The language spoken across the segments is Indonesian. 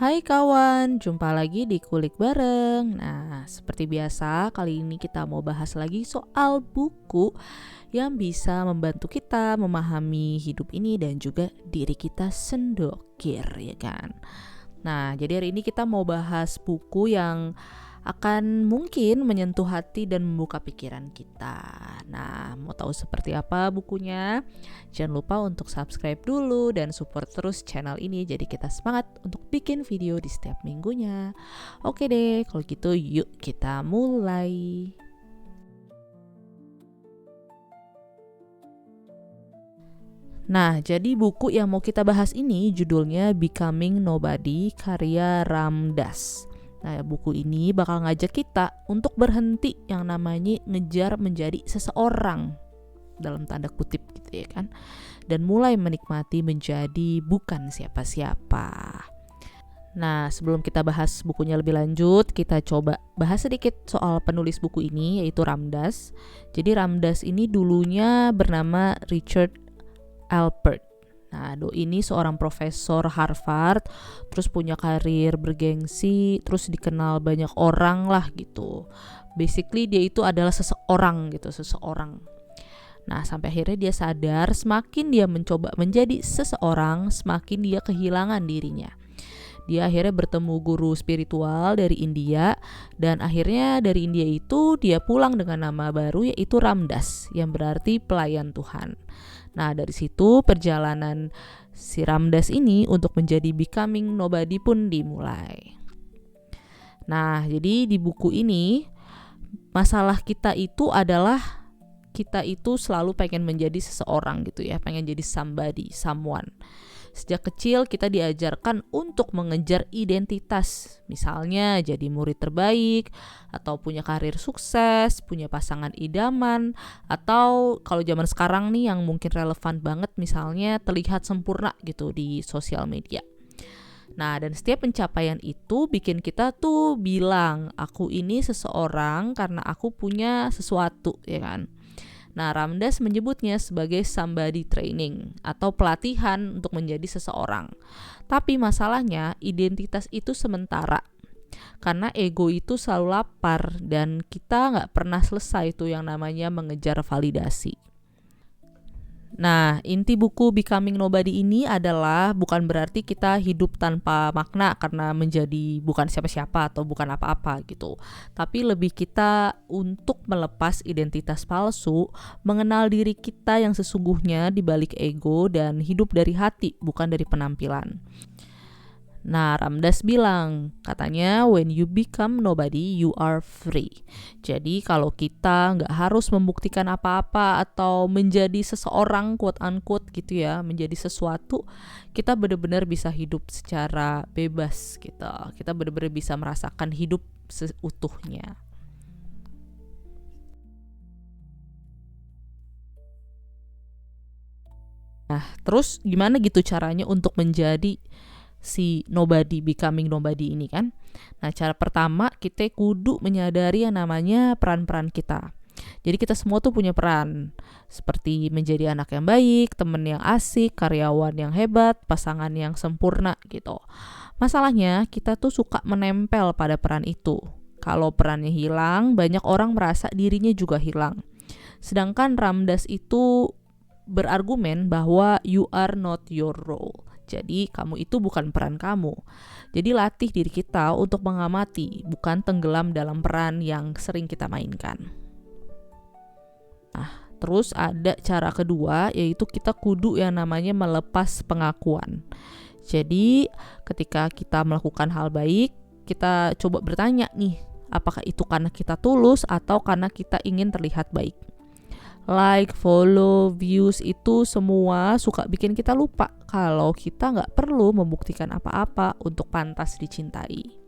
Hai kawan, jumpa lagi di Kulik Bareng. Nah, seperti biasa, kali ini kita mau bahas lagi soal buku yang bisa membantu kita memahami hidup ini dan juga diri kita sendokir, ya kan? Nah, jadi hari ini kita mau bahas buku yang akan mungkin menyentuh hati dan membuka pikiran kita. Nah, mau tahu seperti apa bukunya? Jangan lupa untuk subscribe dulu dan support terus channel ini, jadi kita semangat untuk bikin video di setiap minggunya. Oke deh, kalau gitu yuk kita mulai. Nah, jadi buku yang mau kita bahas ini judulnya Becoming Nobody karya Ram Dass. Nah, buku ini bakal ngajak kita untuk berhenti yang namanya ngejar menjadi seseorang dalam tanda kutip gitu ya kan, dan mulai menikmati menjadi bukan siapa-siapa. Nah, sebelum kita bahas bukunya lebih lanjut, kita coba bahas sedikit soal penulis buku ini, yaitu Ram Dass. Jadi Ram Dass ini dulunya bernama Richard Alpert. Nah, ini seorang profesor Harvard, terus punya karir bergengsi, terus dikenal banyak orang lah gitu. Basically dia itu adalah seseorang. Nah, sampai akhirnya dia sadar semakin dia mencoba menjadi seseorang, semakin dia kehilangan dirinya. Dia akhirnya bertemu guru spiritual dari India, dan akhirnya dari India itu dia pulang dengan nama baru yaitu Ram Dass, yang berarti pelayan Tuhan. Nah, dari situ perjalanan si Ram Dass ini untuk menjadi becoming nobody pun dimulai. Nah, jadi di buku ini masalah kita itu adalah kita itu selalu pengen menjadi seseorang gitu ya, pengen jadi somebody, someone. Sejak kecil kita diajarkan untuk mengejar identitas, misalnya jadi murid terbaik, atau punya karir sukses, punya pasangan idaman, atau kalau zaman sekarang nih yang mungkin relevan banget misalnya terlihat sempurna gitu di sosial media. Nah, dan setiap pencapaian itu bikin kita tuh bilang, aku ini seseorang karena aku punya sesuatu, ya kan? Nah, Ram Dass menyebutnya sebagai somebody training atau pelatihan untuk menjadi seseorang. Tapi masalahnya identitas itu sementara. Karena ego itu selalu lapar dan kita nggak pernah selesai tuh yang namanya mengejar validasi. Nah, inti buku Becoming Nobody ini adalah bukan berarti kita hidup tanpa makna karena menjadi bukan siapa-siapa atau bukan apa-apa gitu. Tapi lebih kita untuk melepas identitas palsu, mengenal diri kita yang sesungguhnya di balik ego dan hidup dari hati bukan dari penampilan. Nah, Ram Dass bilang, katanya when you become nobody, you are free. Jadi kalau kita nggak harus membuktikan apa-apa atau menjadi seseorang quote unquote gitu ya, menjadi sesuatu, kita benar-benar bisa hidup secara bebas gitu. Kita benar-benar bisa merasakan hidup seutuhnya. Nah, terus gimana gitu caranya untuk menjadi si nobody, becoming nobody ini kan? Nah, cara pertama kita kudu menyadari yang namanya peran-peran kita. Jadi kita semua tuh punya peran, seperti menjadi anak yang baik, temen yang asik, karyawan yang hebat, pasangan yang sempurna gitu. Masalahnya kita tuh suka menempel pada peran itu. Kalau perannya hilang, banyak orang merasa dirinya juga hilang. Sedangkan Ram Dass itu berargumen bahwa you are not your role. Jadi kamu itu bukan peran kamu. Jadi latih diri kita untuk mengamati, bukan tenggelam dalam peran yang sering kita mainkan. Nah, terus ada cara kedua, yaitu kita kudu yang namanya melepas pengakuan. Jadi ketika kita melakukan hal baik, kita coba bertanya nih, apakah itu karena kita tulus atau karena kita ingin terlihat baik. Like, follow, views itu semua suka bikin kita lupa kalau kita nggak perlu membuktikan apa-apa untuk pantas dicintai.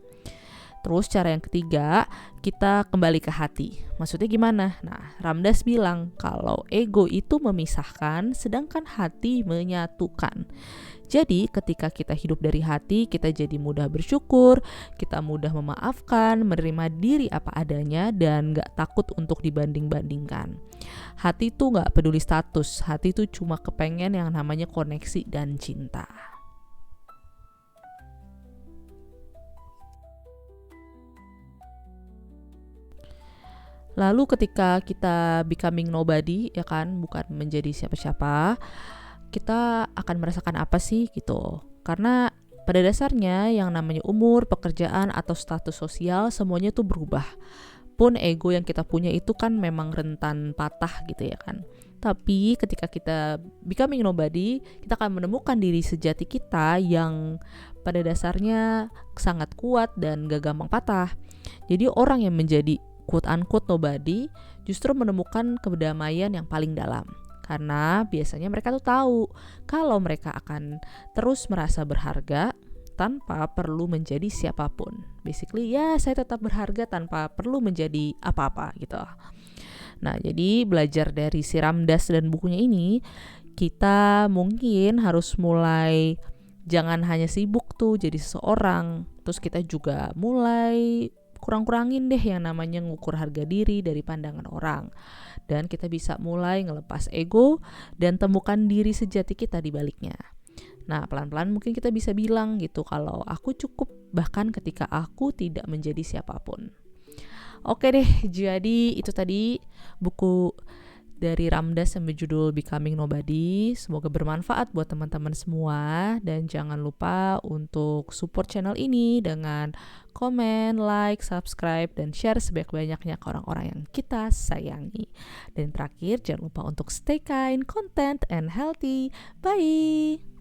Terus cara yang ketiga, kita kembali ke hati. Maksudnya gimana? Nah, Ram Dass bilang kalau ego itu memisahkan, sedangkan hati menyatukan. Jadi ketika kita hidup dari hati, kita jadi mudah bersyukur, kita mudah memaafkan, menerima diri apa adanya, dan gak takut untuk dibanding-bandingkan. Hati tuh gak peduli status, hati tuh cuma kepengen yang namanya koneksi dan cinta. Lalu ketika kita becoming nobody, ya kan, bukan menjadi siapa-siapa, kita akan merasakan apa sih gitu. Karena pada dasarnya yang namanya umur, pekerjaan, atau status sosial semuanya tuh berubah. Pun ego yang kita punya itu kan memang rentan patah gitu ya kan. Tapi ketika kita becoming nobody, kita akan menemukan diri sejati kita yang pada dasarnya sangat kuat dan gak gampang patah. Jadi orang yang menjadi quote unquote nobody justru menemukan kedamaian yang paling dalam. Karena biasanya mereka tuh tahu kalau mereka akan terus merasa berharga tanpa perlu menjadi siapapun. Basically ya saya tetap berharga tanpa perlu menjadi apa-apa gitu. Nah jadi belajar dari si Ramdas dan bukunya ini, kita mungkin harus mulai jangan hanya sibuk tuh jadi seseorang. Terus kita juga mulai kurang-kurangin deh yang namanya ngukur harga diri dari pandangan orang. Dan kita bisa mulai ngelepas ego dan temukan diri sejati kita di baliknya. Nah, pelan-pelan mungkin kita bisa bilang gitu kalau aku cukup bahkan ketika aku tidak menjadi siapapun. Oke deh, jadi itu tadi buku dari Ramdas yang berjudul Becoming Nobody. Semoga bermanfaat buat teman-teman semua. Dan jangan lupa untuk support channel ini dengan komen, like, subscribe, dan share sebanyak-banyaknya ke orang-orang yang kita sayangi. Dan terakhir, jangan lupa untuk stay kind, content, and healthy. Bye!